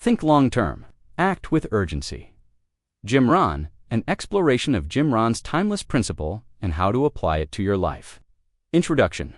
Think long-term. Act with urgency. Jim Rohn, an exploration of Jim Rohn's timeless principle and how to apply it to your life. Introduction.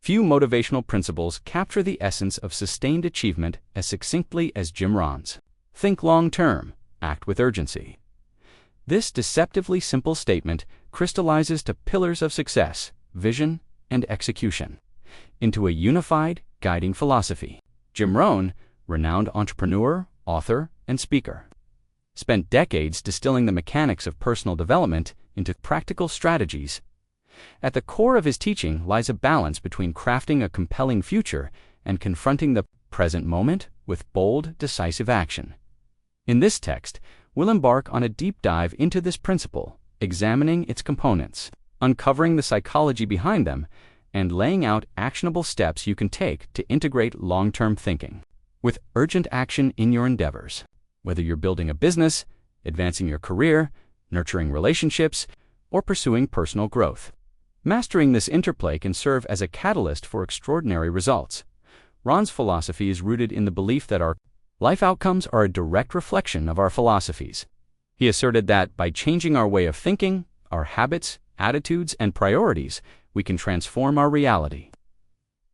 Few motivational principles capture the essence of sustained achievement as succinctly as Jim Rohn's. Think long-term. Act with urgency. This deceptively simple statement crystallizes to pillars of success, vision, and execution into a unified, guiding philosophy. Jim Rohn, renowned entrepreneur, author, and speaker, spent decades distilling the mechanics of personal development into practical strategies. At the core of his teaching lies a balance between crafting a compelling future and confronting the present moment with bold, decisive action. In this text, we'll embark on a deep dive into this principle, examining its components, uncovering the psychology behind them, and laying out actionable steps you can take to integrate long-term thinking with urgent action in your endeavors. Whether you're building a business, advancing your career, nurturing relationships, or pursuing personal growth, mastering this interplay can serve as a catalyst for extraordinary results. Rohn's philosophy is rooted in the belief that our life outcomes are a direct reflection of our philosophies. He asserted that by changing our way of thinking, our habits, attitudes, and priorities, we can transform our reality.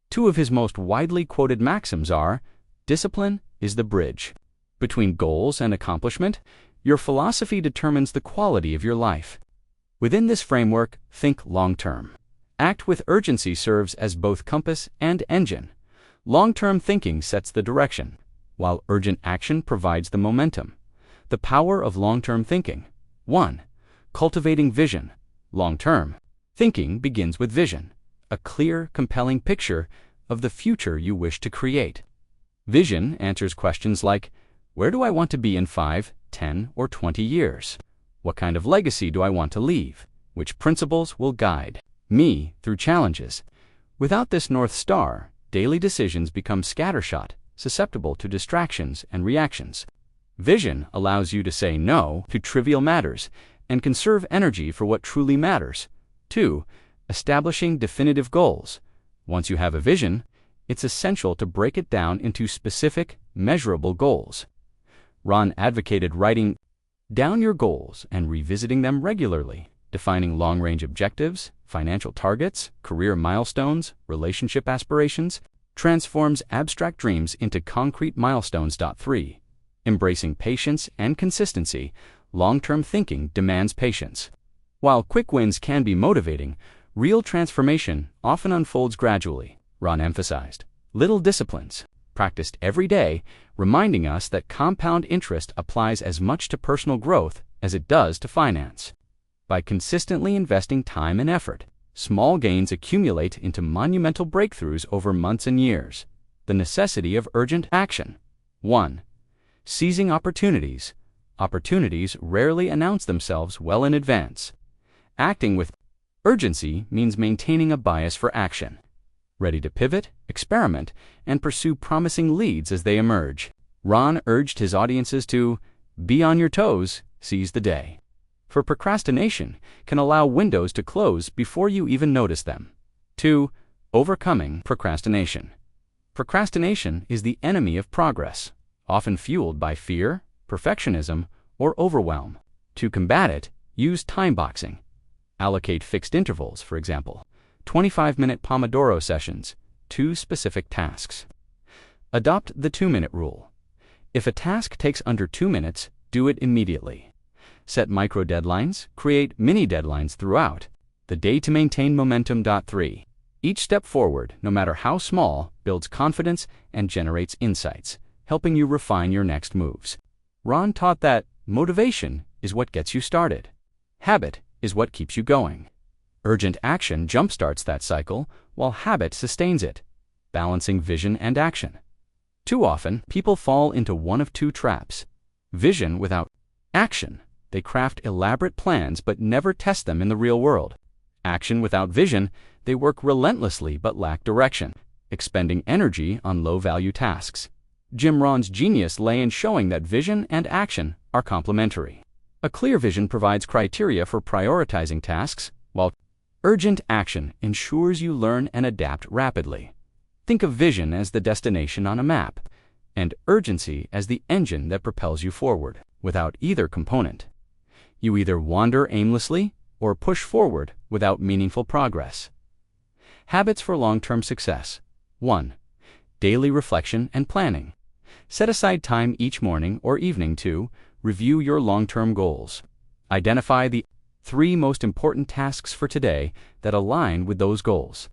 Two of his most widely quoted maxims are, "Discipline is the bridge between goals and accomplishment. Your philosophy determines the quality of your life." Within this framework, think long-term. Act with urgency serves as both compass and engine. Long-term thinking sets the direction, while urgent action provides the momentum. The power of long-term thinking. 1. Cultivating vision. Long-term thinking begins with vision, a clear, compelling picture of the future you wish to create. Vision answers questions like, where do I want to be in 5, 10, or 20 years? What kind of legacy do I want to leave? Which principles will guide me through challenges? Without this North Star, daily decisions become scattershot, susceptible to distractions and reactions. Vision allows you to say no to trivial matters and conserve energy for what truly matters. 2. Establishing definitive goals. Once you have a vision, it's essential to break it down into specific, measurable goals. Rohn advocated writing down your goals and revisiting them regularly, defining long-range objectives, financial targets, career milestones, relationship aspirations, transforms abstract dreams into concrete milestones. 3. Embracing patience and consistency. Long-term thinking demands patience. While quick wins can be motivating, real transformation often unfolds gradually. Rohn emphasized little disciplines, practiced every day, reminding us that compound interest applies as much to personal growth as it does to finance. By consistently investing time and effort, small gains accumulate into monumental breakthroughs over months and years. The necessity of urgent action. 1. Seizing opportunities. Opportunities rarely announce themselves well in advance. Acting with urgency means maintaining a bias for action, ready to pivot, experiment, and pursue promising leads as they emerge. Rohn urged his audiences to be on your toes, seize the day. For procrastination can allow windows to close before you even notice them. 2. Overcoming procrastination. Procrastination is the enemy of progress, often fueled by fear, perfectionism, or overwhelm. To combat it, use time boxing. Allocate fixed intervals, for example, 25-minute Pomodoro sessions, to specific tasks. Adopt the 2-minute rule. If a task takes under 2 minutes, do it immediately. Set micro deadlines, create mini deadlines throughout the day to maintain momentum. 3. Each step forward, no matter how small, builds confidence and generates insights, helping you refine your next moves. Rohn taught that motivation is what gets you started. Habit is what keeps you going. Urgent action jumpstarts that cycle, while habit sustains it, balancing vision and action. Too often, people fall into one of two traps. Vision without action. They craft elaborate plans but never test them in the real world. Action without vision. They work relentlessly but lack direction, expending energy on low-value tasks. Jim Rohn's genius lay in showing that vision and action are complementary. A clear vision provides criteria for prioritizing tasks, while urgent action ensures you learn and adapt rapidly. Think of vision as the destination on a map. and urgency as the engine that propels you forward. Without either component, you either wander aimlessly or push forward without meaningful progress. Habits for long-term success. 1. Daily reflection and planning. Set aside time each morning or evening to review your long-term goals. Identify the 3 most important tasks for today that align with those goals.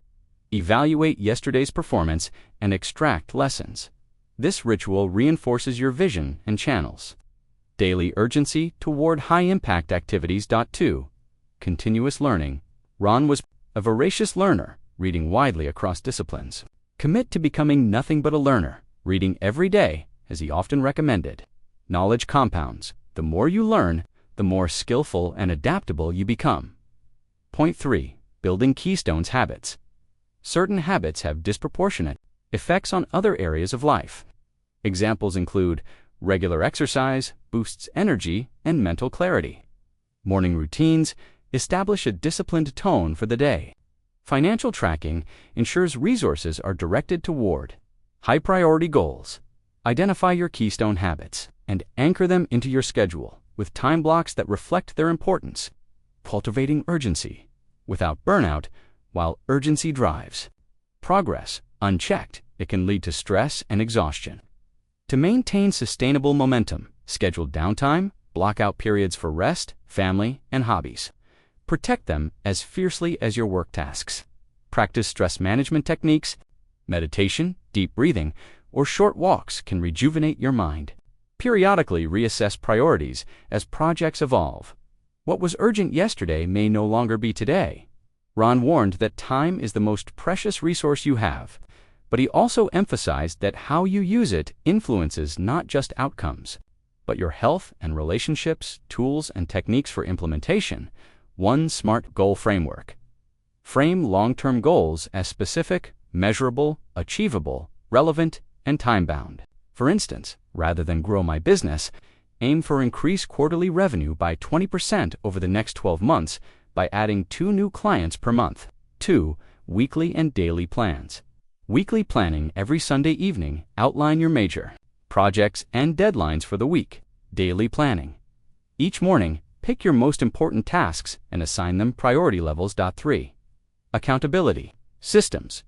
Evaluate yesterday's performance and extract lessons. This ritual reinforces your vision and channels. Daily urgency toward high-impact activities. 2. Continuous learning. Rohn was a voracious learner, reading widely across disciplines. Commit to becoming nothing but a learner, reading every day, as he often recommended. Knowledge compounds. The more you learn, the more skillful and adaptable you become. Point 3. Building Keystones habits. Certain habits have disproportionate effects on other areas of life. Examples include regular exercise boosts energy and mental clarity. Morning routines establish a disciplined tone for the day. Financial tracking ensures resources are directed toward high-priority goals. Identify your keystone habits and anchor them into your schedule with time blocks that reflect their importance. Cultivating urgency without burnout, while urgency drives progress. Unchecked, it can lead to stress and exhaustion. To maintain sustainable momentum, schedule downtime, block out periods for rest, family, and hobbies. Protect them as fiercely as your work tasks. Practice stress management techniques. Meditation, deep breathing, or short walks can rejuvenate your mind. Periodically reassess priorities as projects evolve. What was urgent yesterday may no longer be today. Rohn warned that time is the most precious resource you have, but he also emphasized that how you use it influences not just outcomes, but your health and relationships, tools, and techniques for implementation. 1 SMART goal framework. Frame long-term goals as specific, measurable, achievable, relevant, and time-bound. For instance, rather than grow my business, aim for increase quarterly revenue by 20% over the next 12 months by adding 2 new clients per month. 2. Weekly and daily plans. Weekly planning every Sunday evening. Outline your major projects and deadlines for the week. Daily planning. Each morning, pick your most important tasks and assign them priority levels. 3. Accountability. Systems.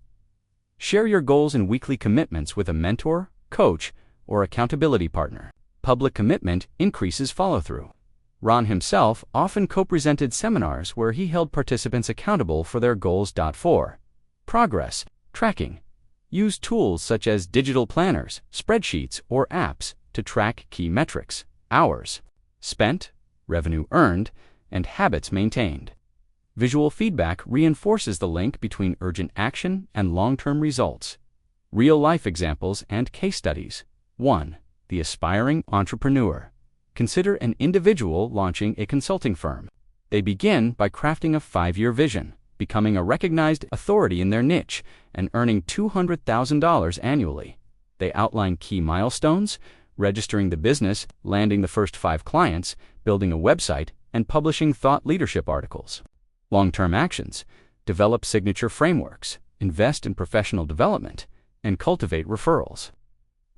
Share your goals and weekly commitments with a mentor, coach, or accountability partner. Public commitment increases follow-through. Rohn himself often co-presented seminars where he held participants accountable for their goals. 4. Progress tracking. Use tools such as digital planners, spreadsheets, or apps to track key metrics: hours spent, revenue earned, and habits maintained. Visual feedback reinforces the link between urgent action and long-term results. Real-life examples and case studies. 1. The aspiring entrepreneur. Consider an individual launching a consulting firm. They begin by crafting a 5-year vision, becoming a recognized authority in their niche, and earning $200,000 annually. They outline key milestones: registering the business, landing the first 5 clients, building a website, and publishing thought leadership articles. Long-term actions: develop signature frameworks, invest in professional development, and cultivate referrals.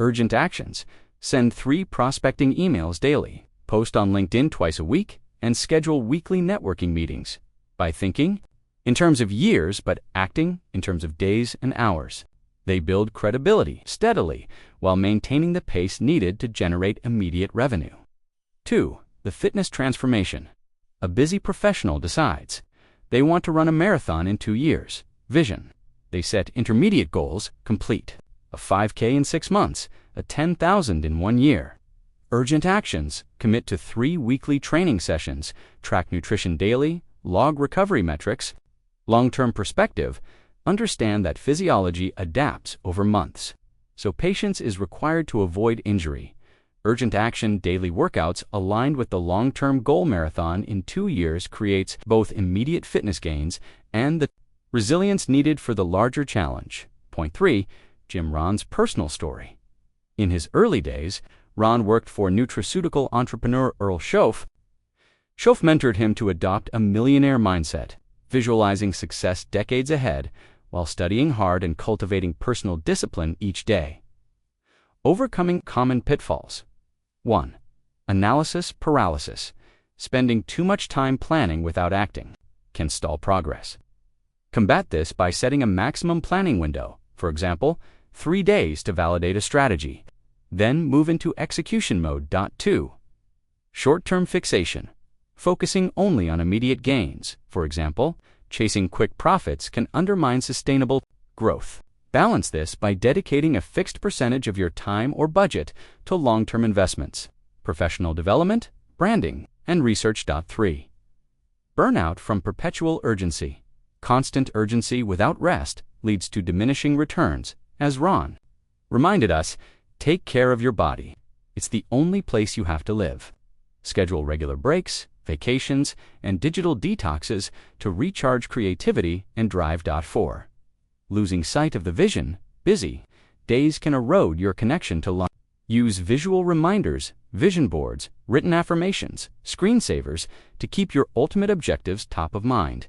Urgent actions: send 3 prospecting emails daily, post on LinkedIn twice a week, and schedule weekly networking meetings. By thinking in terms of years but acting in terms of days and hours, they build credibility steadily while maintaining the pace needed to generate immediate revenue. 2. The fitness transformation. A busy professional decides they want to run a marathon in 2 years. Vision. They set intermediate goals: complete a 5K in 6 months, a 10,000 in 1 year. Urgent actions: commit to 3 weekly training sessions, track nutrition daily, log recovery metrics. Long-term perspective: understand that physiology adapts over months, so patience is required to avoid injury. Urgent action daily workouts aligned with the long-term goal marathon in 2 years creates both immediate fitness gains and the resilience needed for the larger challenge. Point 3. Jim Rohn's personal story. In his early days, Rohn worked for nutraceutical entrepreneur Earl Schoaf. Schoaf mentored him to adopt a millionaire mindset, visualizing success decades ahead while studying hard and cultivating personal discipline each day. Overcoming common pitfalls. 1. Analysis paralysis. Spending too much time planning without acting can stall progress. Combat this by setting a maximum planning window, for example, 3 days to validate a strategy. Then move into execution mode. 2. Short-term fixation. Focusing only on immediate gains, for example, chasing quick profits can undermine sustainable growth. Balance this by dedicating a fixed percentage of your time or budget to long-term investments, professional development, branding, and research. 3. Burnout from perpetual urgency. Constant urgency without rest leads to diminishing returns, as Rohn reminded us. Take care of your body. It's the only place you have to live. Schedule regular breaks, vacations, and digital detoxes to recharge creativity and drive. 4. Losing sight of the vision. Busy days can erode your connection to life. Use visual reminders, vision boards, written affirmations, screensavers to keep your ultimate objectives top of mind.